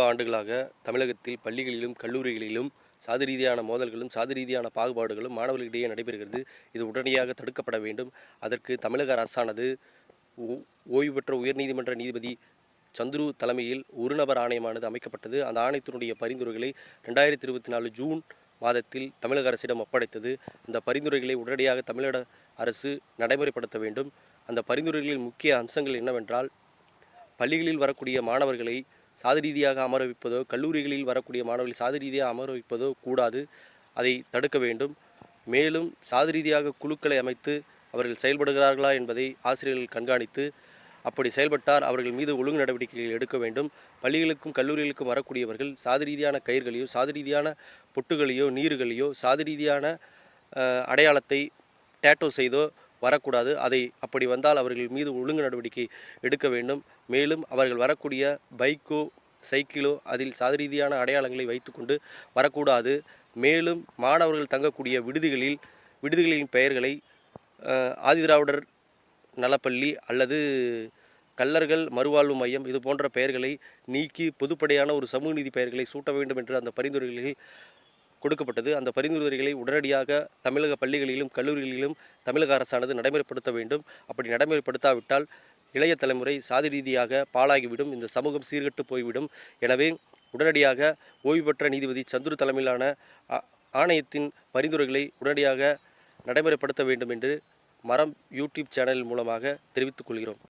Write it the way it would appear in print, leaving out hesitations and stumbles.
ஆண்டுகளாக தமிழகத்தில் பள்ளிகளிலும் கல்லூரிகளிலும் சாதி ரீதியான மோதல்களும் சாதி ரீதியான பாகுபாடுகளும் மாணவர்களிடையே நடைபெறுகிறது. இது உடனடியாக தடுக்கப்பட வேண்டும். அதற்கு தமிழக அரசானது ஓய்வு பெற்ற உயர்நீதிமன்ற நீதிபதி சந்துரு தலைமையில் ஒரு நபர் ஆணையமானது அமைக்கப்பட்டது. அந்த ஆணையத்தினுடைய பரிந்துரைகளை 2024 ஜூன் மாதத்தில் தமிழக அரசிடம் ஒப்படைத்தது. அந்த பரிந்துரைகளை உடனடியாக தமிழக அரசு நடைமுறைப்படுத்த வேண்டும். அந்த பரிந்துரைகளில் முக்கிய அம்சங்கள் என்னவென்றால், பள்ளிகளில் வரக்கூடிய மாணவர்களை சாதி ரீதியாக அமர வைப்பதோ, கல்லூரிகளில் வரக்கூடிய மாணவர்களை சாதி ரீதியாக அமர வைப்பதோ கூடாது. அதை தடுக்க வேண்டும். மேலும் சாதி ரீதியாக குழுக்களை அமைத்து அவர்கள் செயல்படுகிறார்களா என்பதை ஆசிரியர்கள் கண்காணித்து, அப்படி செயல்பட்டால் அவர்கள் மீது ஒழுங்கு நடவடிக்கைகள் எடுக்க வேண்டும். பள்ளிகளுக்கும் கல்லூரிகளுக்கும் வரக்கூடியவர்கள் சாதி ரீதியான கயிர்களையோ, சாதி ரீதியான பொட்டுகளையோ, நீர்களையோ, சாதி ரீதியான அடையாளத்தை டேட்டோ செய்தோ வரக்கூடாது. அப்படி வந்தால் அவர்கள் மீது ஒழுங்கு நடவடிக்கை எடுக்க வேண்டும். மேலும் அவர்கள் வரக்கூடிய பைக்கோ சைக்கிளோ அதில் சாதி ரீதியான அடையாளங்களை வைத்துக்கொண்டு வரக்கூடாது. மேலும் மாணவர்கள் தங்கக்கூடிய விடுதிகளின் பெயர்களை ஆதிதிராவிடர் நலப்பள்ளி அல்லது கள்ளர்கள் மறுவாழ்வு மையம் இது போன்ற பெயர்களை நீக்கி பொதுப்படையான ஒரு சமூக நீதி பெயர்களை சூட்ட வேண்டும் என்று அந்த பரிந்துரைகளில் கொடுக்கப்பட்டது. அந்த பரிந்துரைகளை உடனடியாக தமிழக பள்ளிகளிலும் கல்லூரிகளிலும் தமிழக அரசானது நடைமுறைப்படுத்த வேண்டும். அப்படி நடைமுறைப்படுத்தாவிட்டால் இளைய தலைமுறை சாதி ரீதியாக பாழாகிவிடும். இந்த சமூகம் சீர்கெட்டு போய்விடும். எனவே உடனடியாக ஓய்வு பெற்ற நீதிபதி சந்துரு தலைமையிலான ஆணையத்தின் பரிந்துரைகளை உடனடியாக நடைமுறைப்படுத்த வேண்டும் என்று மரம் யூடியூப் சேனல் மூலமாக தெரிவித்துக் கொள்கிறோம்.